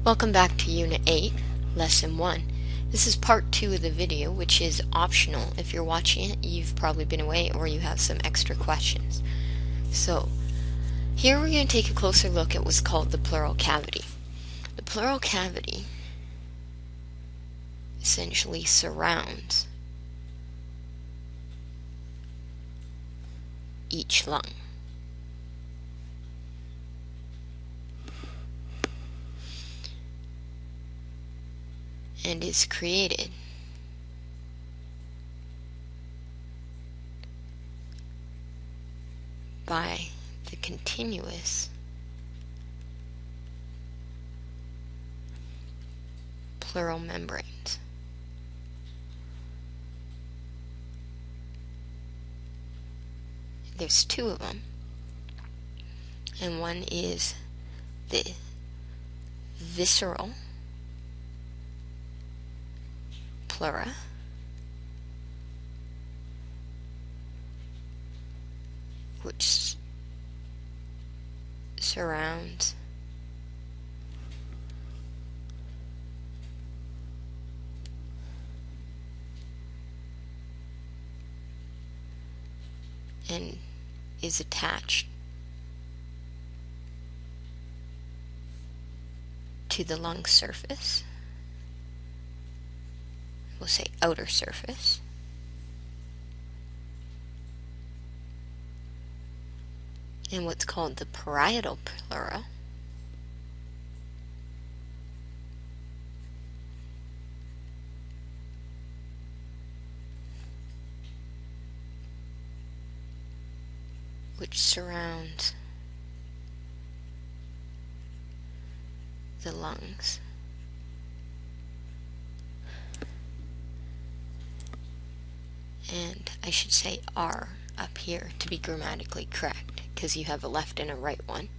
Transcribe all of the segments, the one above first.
Welcome back to Unit 8, Lesson 1. This is part 2 of the video, which is optional. If you're watching it, you've probably been away or you have some extra questions. So, here we're going to take a closer look at what's called the pleural cavity. The pleural cavity essentially surrounds each lung. And is created by the continuous pleural membranes. There's two of them, and one is the visceral pleura, which surrounds and is attached to the lung surface. We'll say outer surface. And what's called the parietal pleura, which surrounds the lungs. And I should say R up here to be grammatically correct, because you have a left and a right one.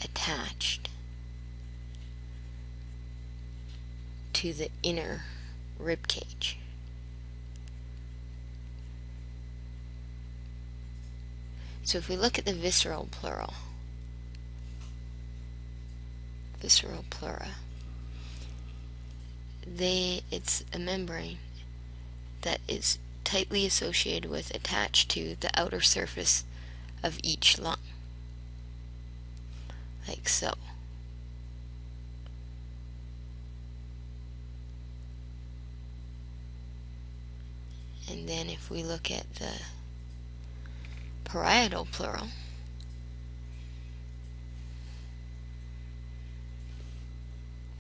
Attached to the inner rib cage. So if we look at the visceral pleura, it's a membrane that is tightly associated with, attached to the outer surface of each lung, like so. And then if we look at the parietal pleura,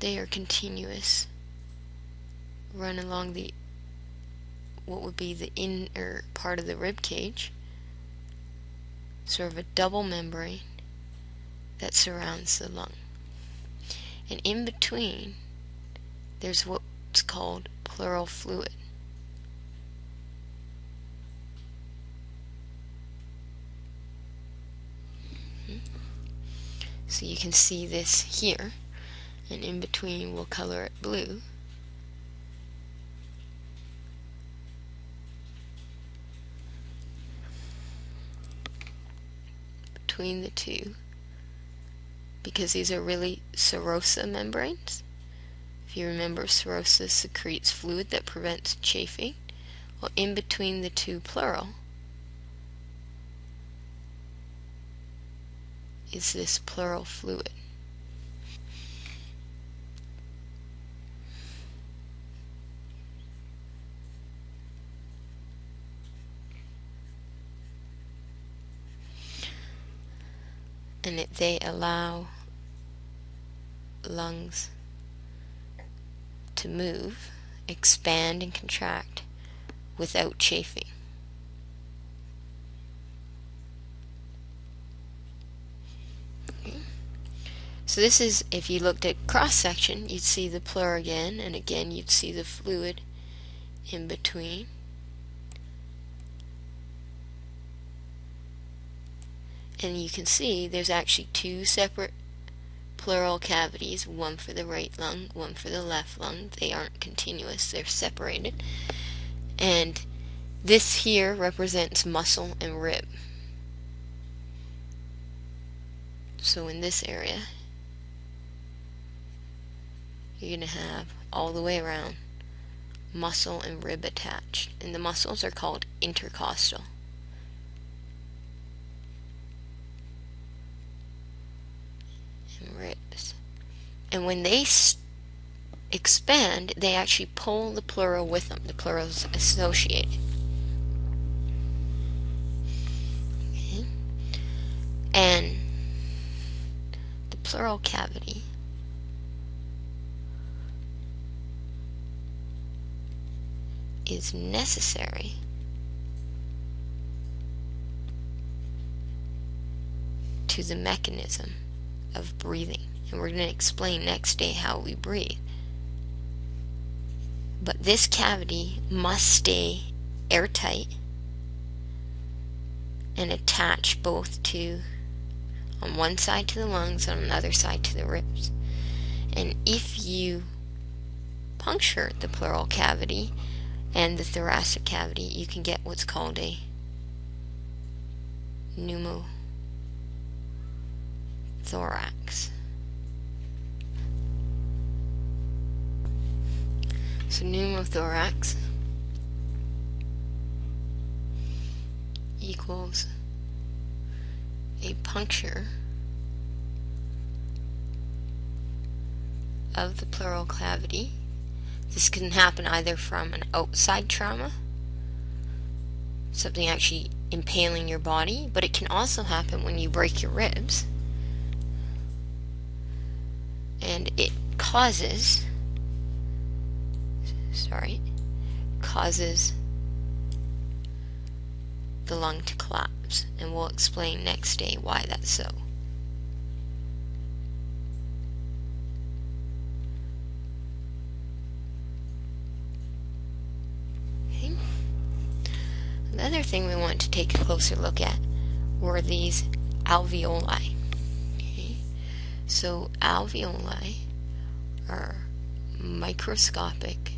they are continuous, run along the what would be the inner part of the rib cage, sort of a double membrane that surrounds the lung. And in between, there's what's called pleural fluid. So you can see this here, and in between we'll color it blue. Between the two, because these are really serosa membranes. If you remember, serosa secretes fluid that prevents chafing. Well, in between the two pleural is this pleural fluid. And they allow lungs to move, expand, and contract without chafing. So this is, if you looked at cross-section, you'd see the pleura again, and again you'd see the fluid in between. And you can see there's actually two separate pleural cavities, one for the right lung, one for the left lung. They aren't continuous, they're separated. And this here represents muscle and rib. So in this area, you're going to have all the way around muscle and rib attached, and the muscles are called intercostal. And ribs. And when they expand, they actually pull the pleural with them. The pleural is associated. Okay. And the pleural cavity is necessary to the mechanism of breathing. And we're going to explain next day how we breathe. But this cavity must stay airtight and attach both to, on one side to the lungs and on the other side to the ribs. And if you puncture the pleural cavity and the thoracic cavity, you can get what's called a pneumothorax. So pneumothorax equals a puncture of the pleural cavity. This can happen either from an outside trauma, something actually impaling your body, but it can also happen when you break your ribs. And it causes the lung to collapse, and we'll explain next day why that's so. Okay. The other thing we want to take a closer look at were these alveoli. Okay. So alveoli are microscopic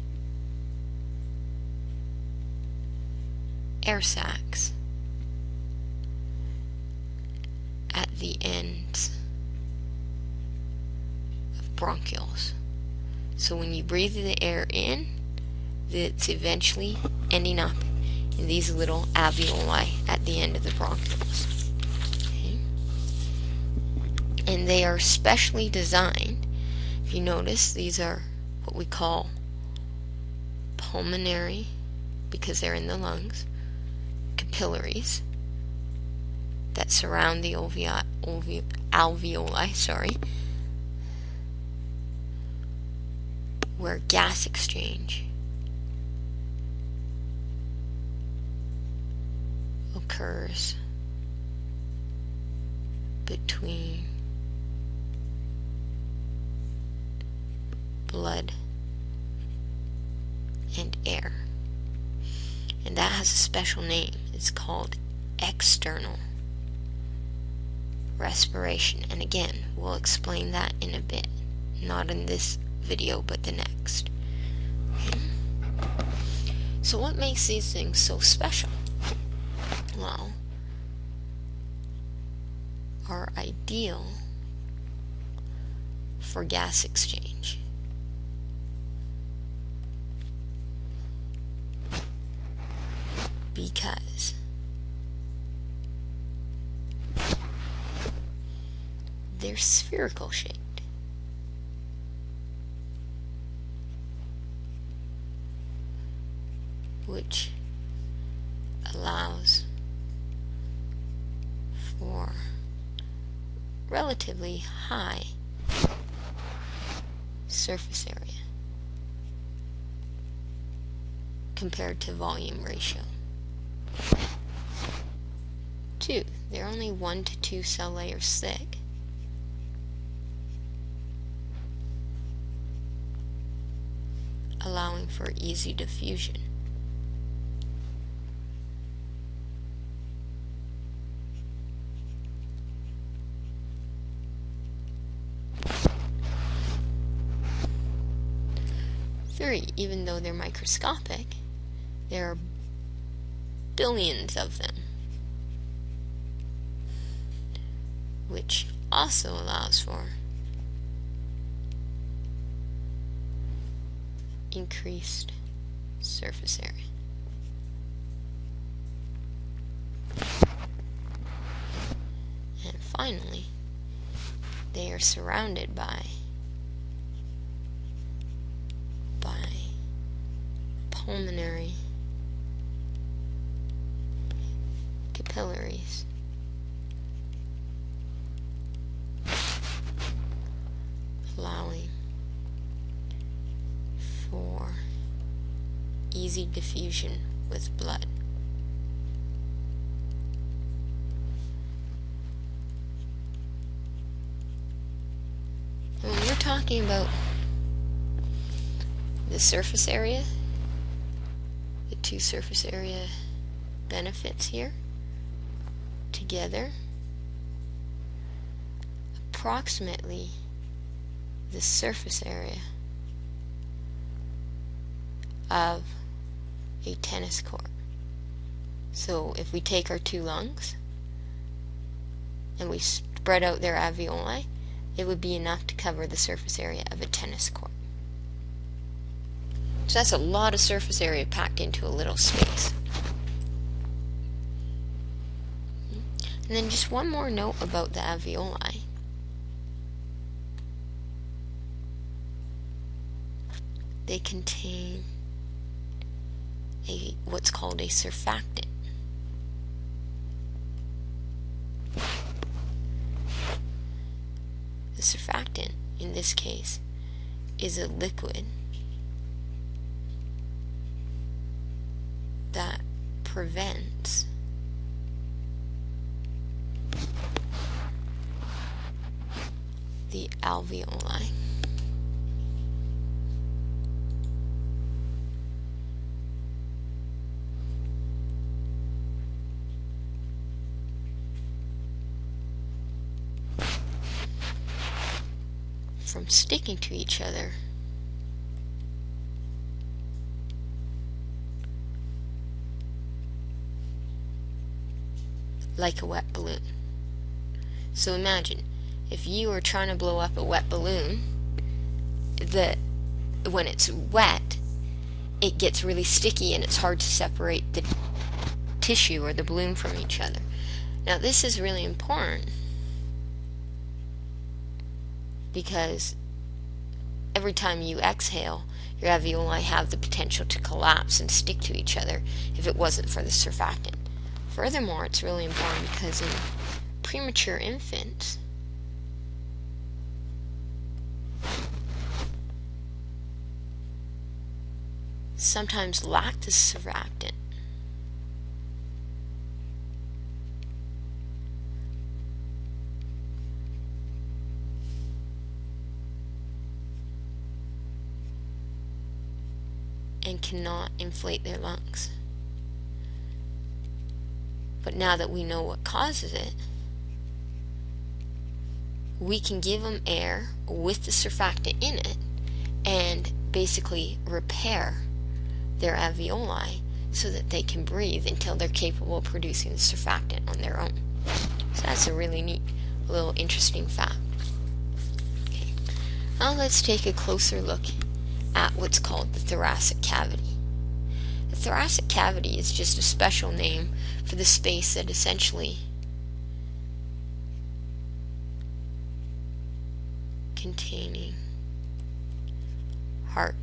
air sacs at the ends of bronchioles. So when you breathe the air in, it's eventually ending up in these little alveoli at the end of the bronchioles. Okay. And they are specially designed. If you notice, these are what we call pulmonary, because they're in the lungs, capillaries that surround the alveoli, where gas exchange occurs between blood and air. And that has a special name. It's called external respiration. And again, we'll explain that in a bit. Not in this video, but the next. Okay. So what makes these things so special? Well, are ideal for gas exchange. Because they're spherical shaped. Which allows for relatively high surface area compared to volume ratio. 2. They're only 1 to 2 cell layers thick. Allowing for easy diffusion. Three, even though they're microscopic, there are billions of them, which also allows for increased surface area. And finally, they are surrounded by pulmonary capillaries, allowing for easy diffusion with blood. When we're talking about the surface area, the two surface area benefits here together, approximately the surface area of a tennis court. So if we take our two lungs and we spread out their alveoli, it would be enough to cover the surface area of a tennis court. So that's a lot of surface area packed into a little space. And then just one more note about the alveoli. They contain what's called a surfactant. The surfactant, in this case, is a liquid that prevents the alveoli from sticking to each other like a wet balloon. So imagine if you were trying to blow up a wet balloon, when it's wet, it gets really sticky and it's hard to separate the tissue or the balloon from each other. Now this is really important because every time you exhale, your alveoli have the potential to collapse and stick to each other if it wasn't for the surfactant. Furthermore, it's really important because in premature infants, sometimes lack the surfactant. And cannot inflate their lungs. But now that we know what causes it, we can give them air with the surfactant in it and basically repair their alveoli so that they can breathe until they're capable of producing the surfactant on their own. So that's a really neat, little interesting fact. Okay. Now let's take a closer look at what's called the thoracic cavity. The thoracic cavity is just a special name for the space that essentially containing heart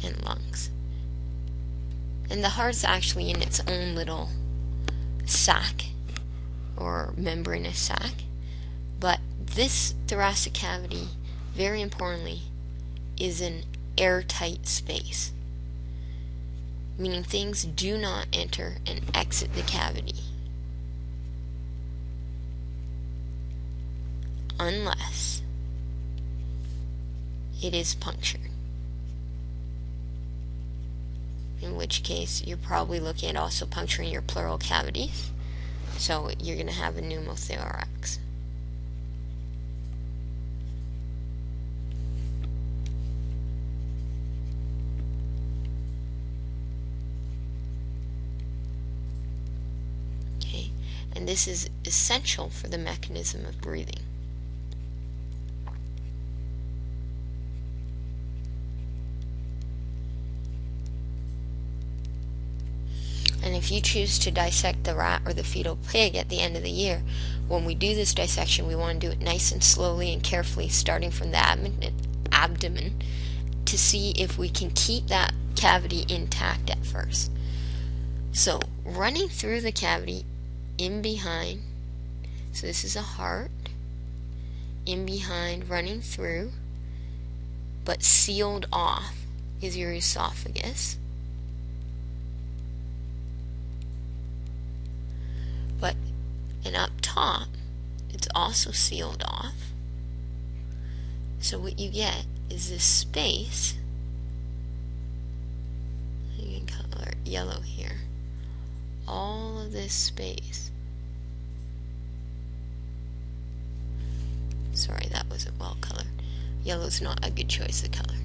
and lungs. And the heart's actually in its own little sac or membranous sac, but this thoracic cavity, very importantly, is an airtight space, meaning things do not enter and exit the cavity unless it is punctured, in which case you're probably looking at also puncturing your pleural cavities, so you're going to have a pneumothorax. and this is essential for the mechanism of breathing. And if you choose to dissect the rat or the fetal pig at the end of the year, when we do this dissection, we want to do it nice and slowly and carefully, starting from the abdomen, to see if we can keep that cavity intact at first. So, running through the cavity, in behind, so this is a heart, in behind, running through, but sealed off is your esophagus. And up top, it's also sealed off. So what you get is this space. You can color it yellow here. All of this space. Sorry, that wasn't well colored. Yellow's not a good choice of color.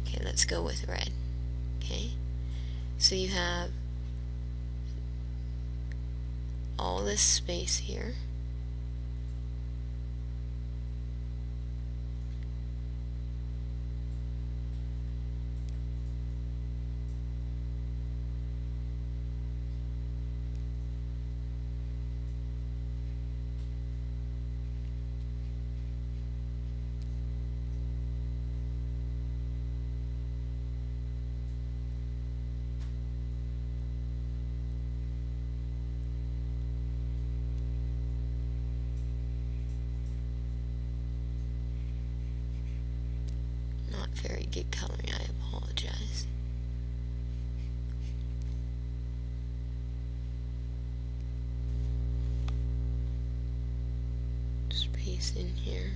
Okay, let's go with red. Okay, so you have all this space here. Very good coloring, I apologize. Space in here.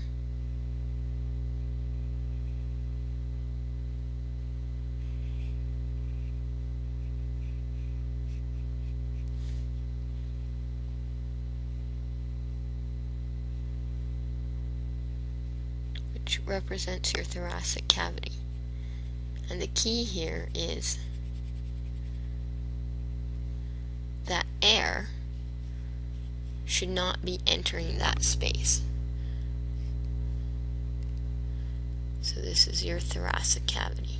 Which represents your thoracic cavity. And the key here is that air should not be entering that space. So this is your thoracic cavity.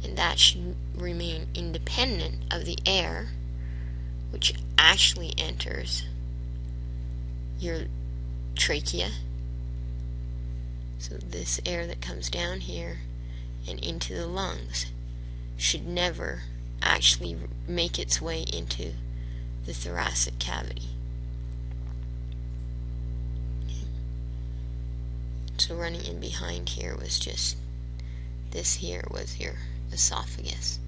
And that should remain independent of the air which actually enters your trachea. So this air that comes down here and into the lungs should never actually make its way into the thoracic cavity. Okay. So running in behind here was just, this here was your esophagus.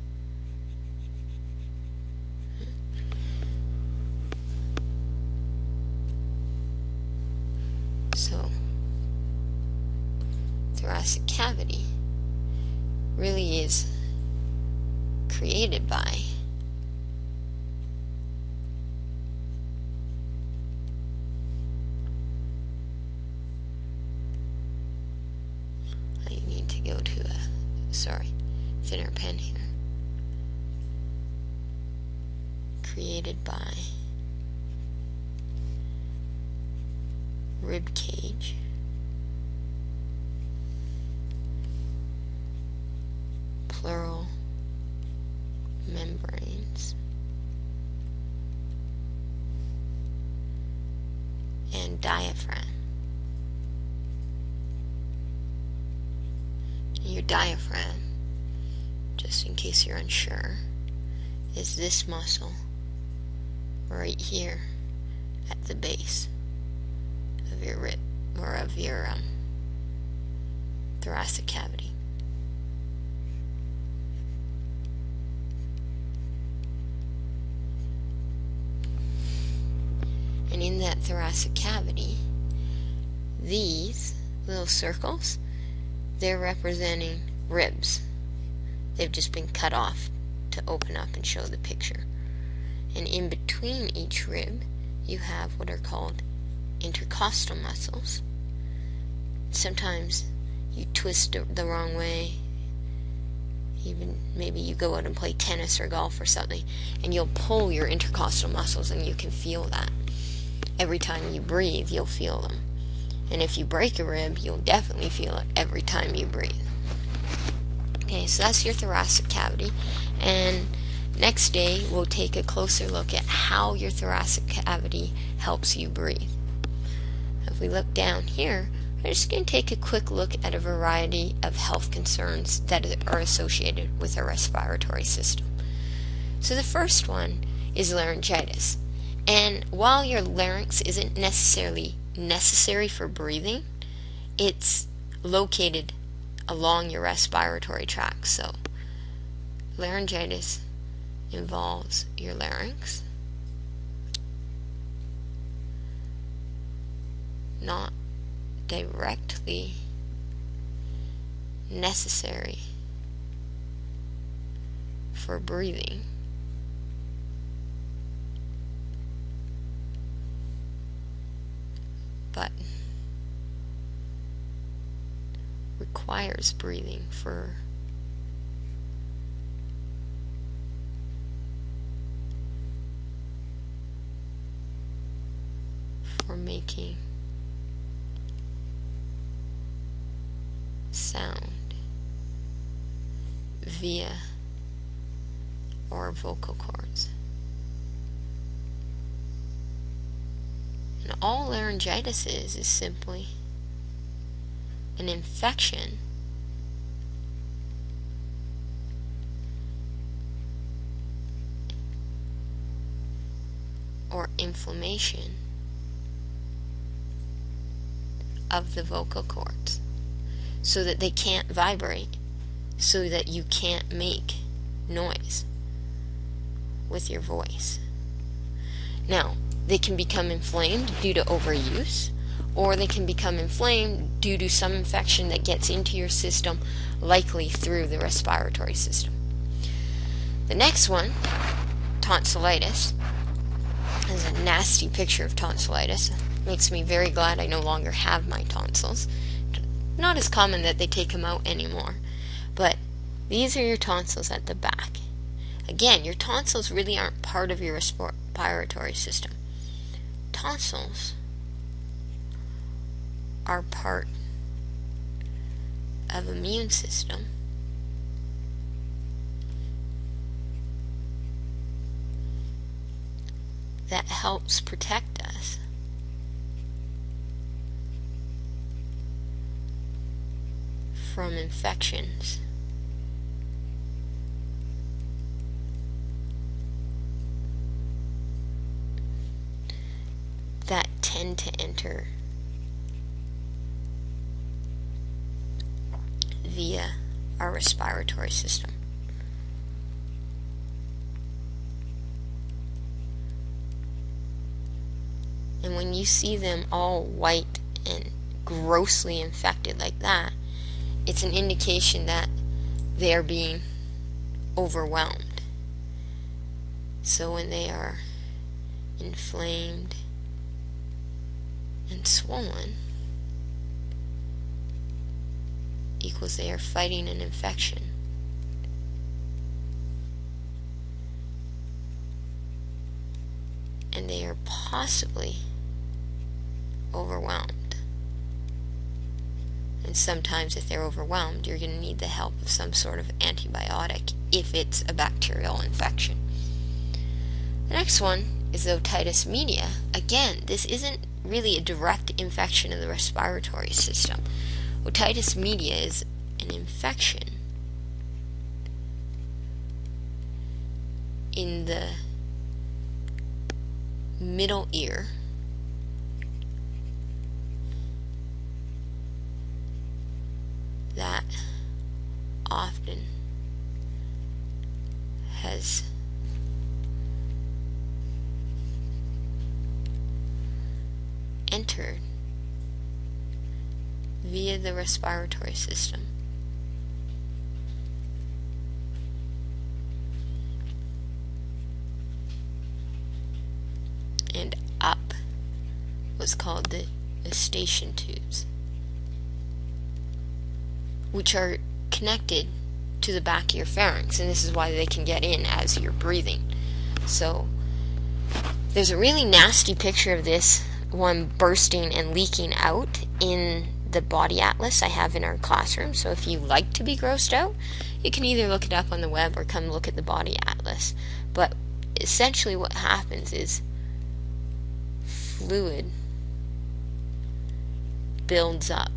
So thoracic cavity really is created by I need to go to a thinner pen here. Created by rib cage, pleural membranes, and diaphragm. Your diaphragm, just in case you're unsure, is this muscle right here at the base of your rib, or of your thoracic cavity. And in that thoracic cavity, these little circles, they're representing ribs. They've just been cut off to open up and show the picture. And in between each rib, you have what are called intercostal muscles. Sometimes you twist the wrong way. Even maybe you go out and play tennis or golf or something, and you'll pull your intercostal muscles, and you can feel that. Every time you breathe, you'll feel them. And if you break a rib, you'll definitely feel it every time you breathe. Okay, so that's your thoracic cavity. And next day, we'll take a closer look at how your thoracic cavity helps you breathe. If we look down here, we're just going to take a quick look at a variety of health concerns that are associated with our respiratory system. So the first one is laryngitis. And while your larynx isn't necessarily necessary for breathing, it's located along your respiratory tract. So laryngitis involves your larynx, not directly necessary for breathing, but requires breathing for making sound via our vocal cords. And all laryngitis is simply an infection or inflammation of the vocal cords, so that they can't vibrate, so that you can't make noise with your voice. Now, they can become inflamed due to overuse, or they can become inflamed due to some infection that gets into your system, likely through the respiratory system. The next one, tonsillitis, is a nasty picture of tonsillitis. Makes me very glad I no longer have my tonsils. Not as common that they take them out anymore, but these are your tonsils at the back. Again, your tonsils really aren't part of your respiratory system. Tonsils are part of immune system that helps protect us from infections that tend to enter via our respiratory system. And when you see them all white and grossly infected like that, it's an indication that they are being overwhelmed. So when they are inflamed and swollen, equals they are fighting an infection. And they are possibly overwhelmed. And sometimes if they're overwhelmed, you're going to need the help of some sort of antibiotic if it's a bacterial infection. The next one is otitis media. Again, this isn't really a direct infection of the respiratory system. Otitis media is an infection in the middle ear that often has entered via the respiratory system and up what's called the eustachian tubes, which are connected to the back of your pharynx, and this is why they can get in as you're breathing. So there's a really nasty picture of this one bursting and leaking out in the body atlas I have in our classroom. So if you like to be grossed out, you can either look it up on the web or come look at the body atlas. But essentially what happens is fluid builds up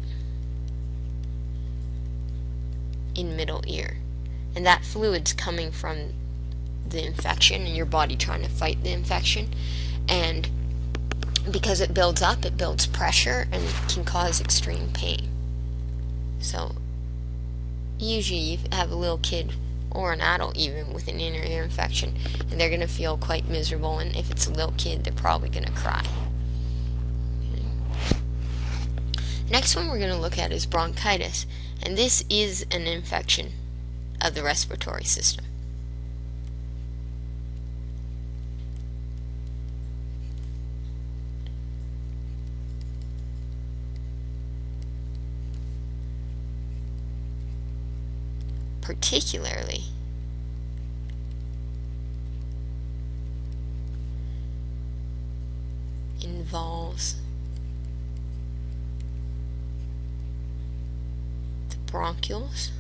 in middle ear, and that fluid's coming from the infection and your body trying to fight the infection, and because it builds up, it builds pressure and can cause extreme pain. So usually you have a little kid or an adult even with an inner ear infection, and they're going to feel quite miserable, and if it's a little kid, they're probably going to cry. Next one we're going to look at is bronchitis, and this is an infection of the respiratory system. Particularly involves the bronchioles,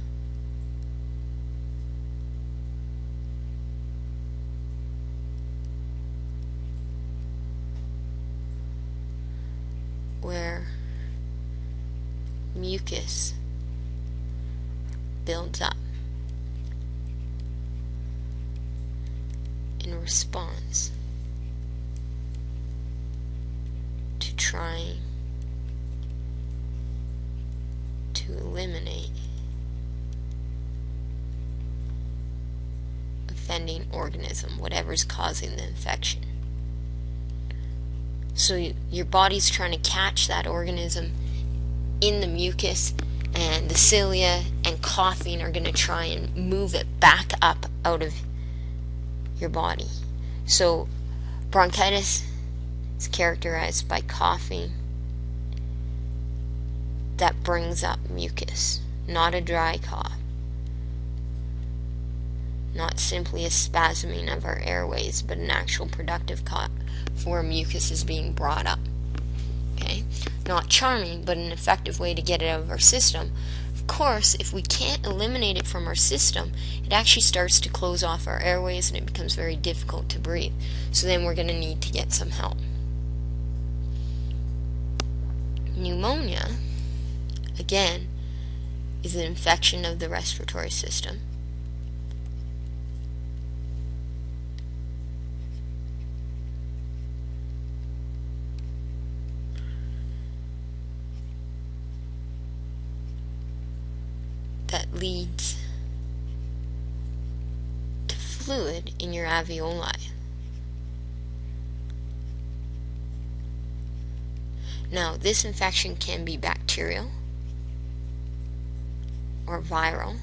where mucus builds up in response to trying to eliminate offending organism, whatever's causing the infection. So your body's trying to catch that organism in the mucus, and the cilia and coughing are going to try and move it back up out of your body. So bronchitis is characterized by coughing that brings up mucus, not a dry cough, not simply a spasming of our airways, but an actual productive cough where mucus is being brought up. Okay? Not charming, but an effective way to get it out of our system. Of course, if we can't eliminate it from our system, it actually starts to close off our airways and it becomes very difficult to breathe. So then we're going to need to get some help. Pneumonia, again, is an infection of the respiratory system. That leads to fluid in your alveoli. Now, this infection can be bacterial or viral.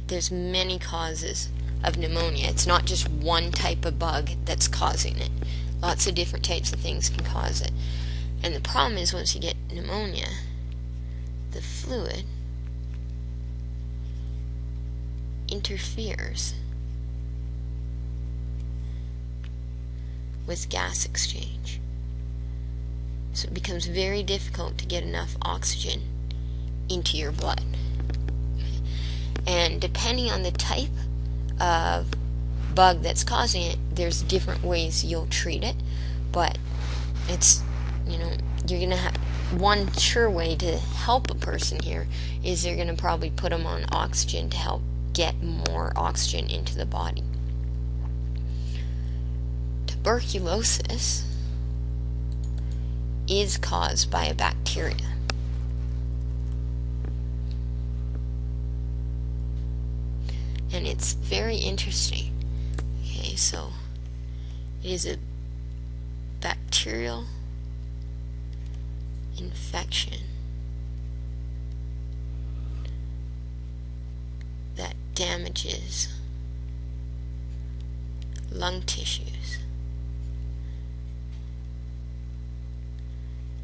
There's many causes of pneumonia. It's not just one type of bug that's causing it. Lots of different types of things can cause it. And the problem is, once you get pneumonia, the fluid interferes with gas exchange. So it becomes very difficult to get enough oxygen into your blood. And depending on the type of bug that's causing it, there's different ways you'll treat it, but it's, you're going to have one sure way to help a person here is they're going to probably put them on oxygen to help get more oxygen into the body. Tuberculosis is caused by a bacteria. And it's very interesting. Okay, so it is a bacterial infection that damages lung tissues.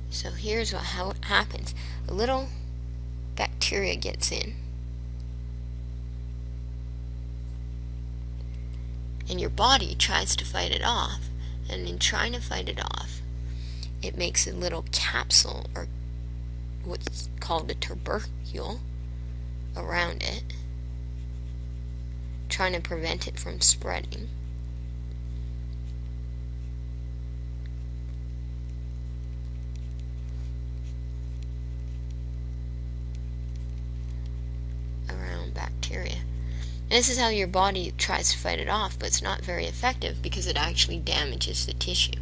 So here's how it happens. A little bacteria gets in, and your body tries to fight it off, and in trying to fight it off, it makes a little capsule, or what's called a tubercle, around it, trying to prevent it from spreading. Around bacteria. And this is how your body tries to fight it off, but it's not very effective because it actually damages the tissue.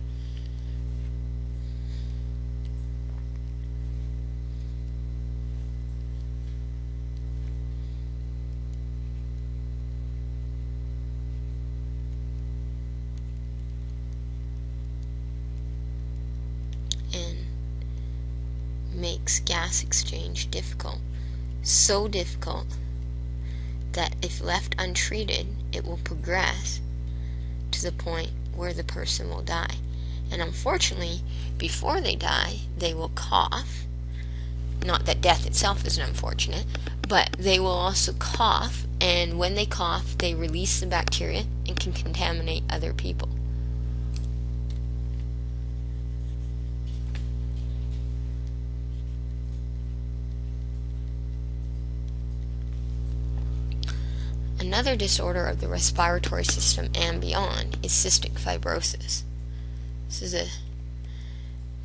And makes gas exchange difficult. So difficult that if left untreated, it will progress to the point where the person will die. And unfortunately, before they die, they will cough. Not that death itself isn't unfortunate, but they will also cough, and when they cough, they release the bacteria and can contaminate other people. Another disorder of the respiratory system and beyond is cystic fibrosis. This is a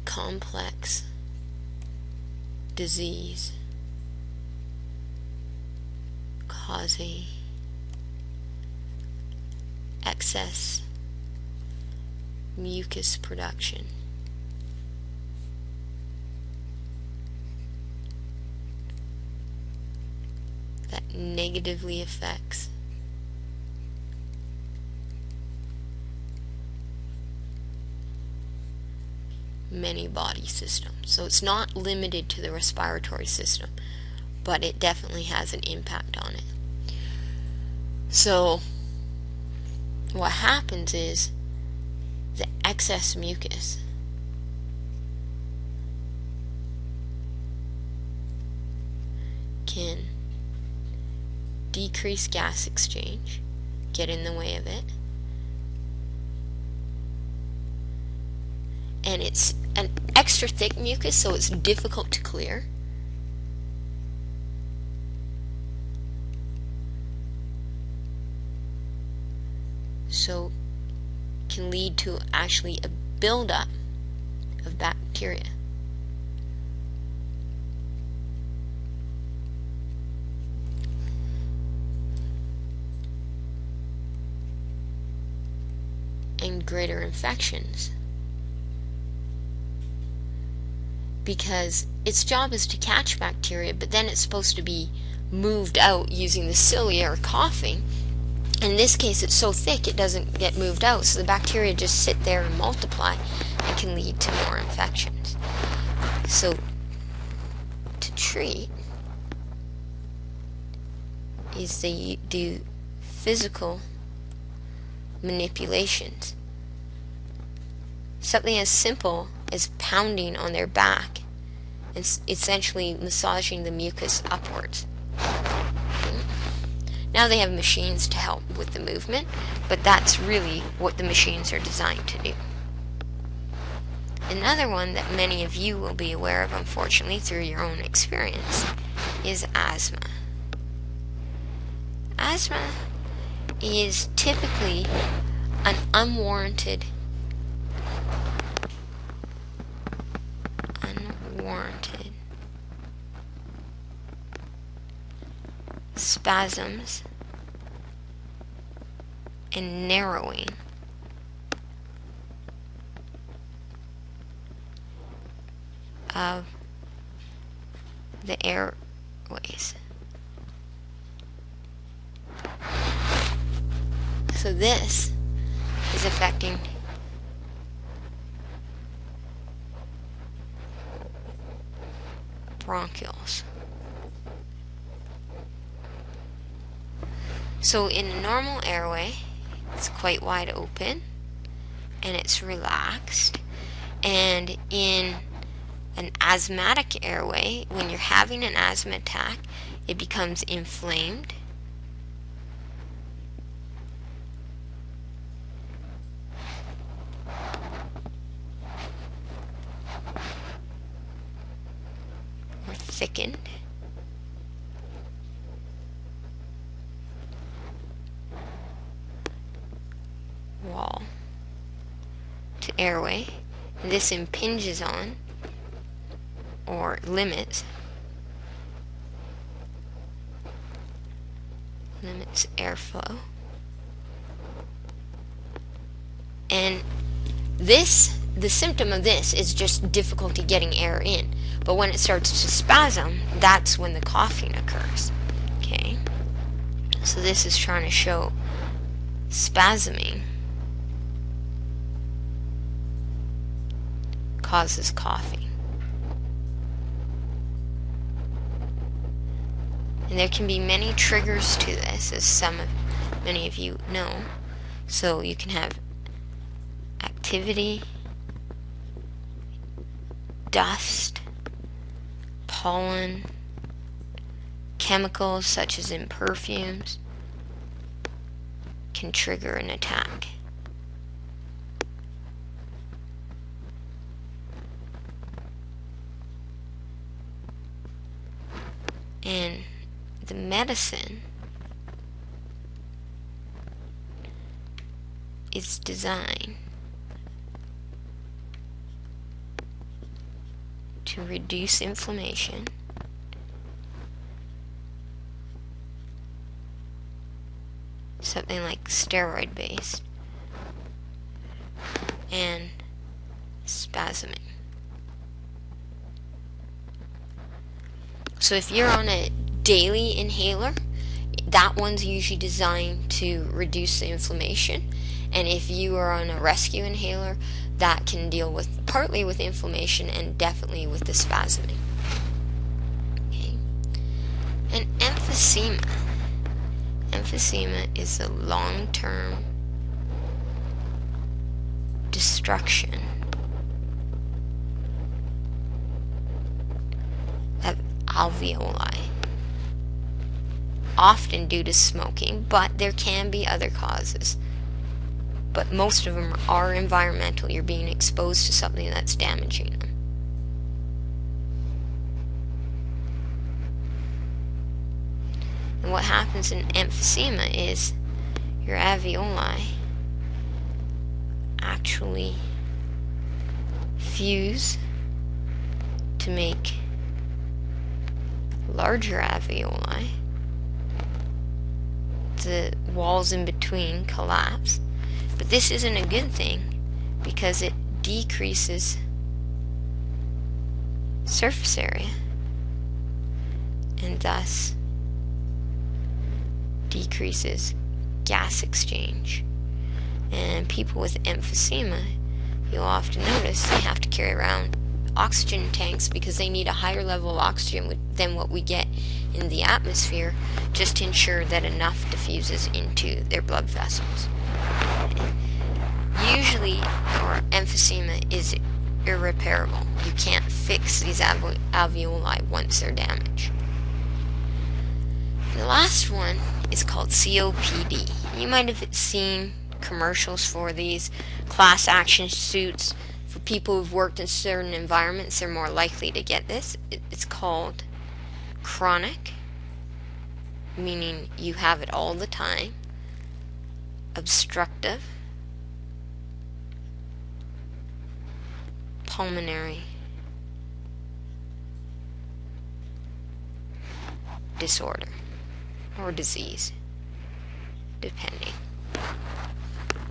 complex disease causing excess mucus production. That negatively affects many body systems. So it's not limited to the respiratory system, but it definitely has an impact on it. So what happens is the excess mucus can decrease gas exchange, get in the way of it, and it's an extra thick mucus, so it's difficult to clear. So can lead to actually a buildup of bacteria. And greater infections. Because its job is to catch bacteria, but then it's supposed to be moved out using the cilia or coughing. In this case, it's so thick it doesn't get moved out, so the bacteria just sit there and multiply and can lead to more infections. So, to treat is they do physical manipulations. Something as simple as pounding on their back and essentially massaging the mucus upwards. Now they have machines to help with the movement, but that's really what the machines are designed to do. Another one that many of you will be aware of, unfortunately, through your own experience, is asthma. Asthma is typically an unwarranted spasms and narrowing of the airways. So this is affecting bronchioles. So in a normal airway, it's quite wide open and it's relaxed. And in an asthmatic airway, when you're having an asthma attack, it becomes inflamed thickened. Wall to airway. This impinges on or limits airflow. And the symptom of this is just difficulty getting air in. But when it starts to spasm, that's when the coughing occurs. Okay? So this is trying to show spasming causes coughing. And there can be many triggers to this, as many of you know. So you can have activity, dust, pollen, chemicals such as in perfumes can trigger an attack. And the medicine is designed to reduce inflammation, something like steroid based, and spasming. So if you're on a daily inhaler, that one's usually designed to reduce the inflammation. And if you are on a rescue inhaler, that can deal with partly with inflammation and definitely with the spasming. Okay. And emphysema. Emphysema is a long-term destruction of alveoli, often due to smoking, but there can be other causes. But most of them are environmental. You're being exposed to something that's damaging them. And what happens in emphysema is your alveoli actually fuse to make larger alveoli. The walls in between collapse. But this isn't a good thing because it decreases surface area and thus decreases gas exchange. And people with emphysema, you'll often notice they have to carry around oxygen tanks because they need a higher level of oxygen than what we get in the atmosphere just to ensure that enough diffuses into their blood vessels. Usually, or emphysema is irreparable. You can't fix these alveoli once they're damaged. The last one is called COPD. You might have seen commercials for these class action suits. For people who've worked in certain environments, they're more likely to get this. It's called chronic, meaning you have it all the time. Obstructive, pulmonary disorder or disease, depending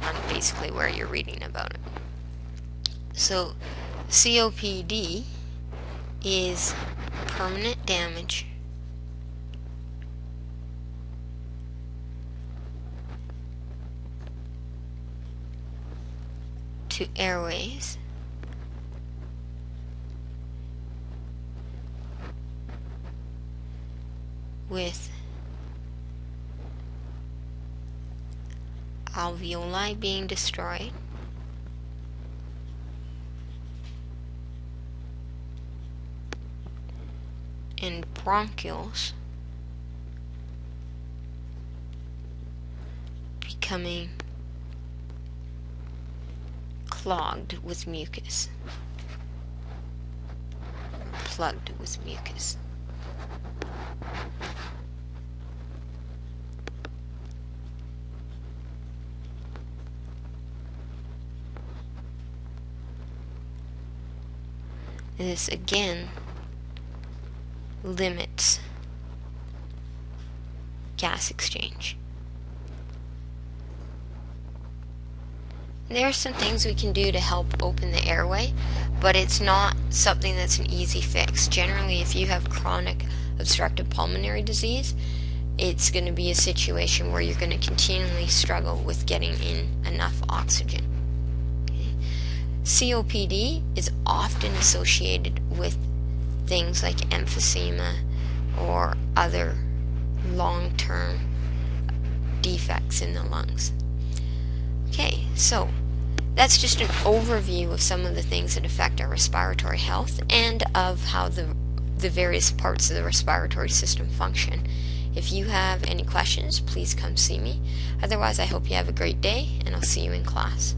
on basically where you're reading about it. So COPD is permanent damage to airways with alveoli being destroyed, and bronchioles becoming clogged with mucus, plugged with mucus. This again limits gas exchange. There are some things we can do to help open the airway, but it's not something that's an easy fix. Generally, if you have chronic obstructive pulmonary disease, it's going to be a situation where you're going to continually struggle with getting in enough oxygen. COPD is often associated with things like emphysema or other long-term defects in the lungs. Okay, so that's just an overview of some of the things that affect our respiratory health and of how the various parts of the respiratory system function. If you have any questions, please come see me. Otherwise, I hope you have a great day, and I'll see you in class.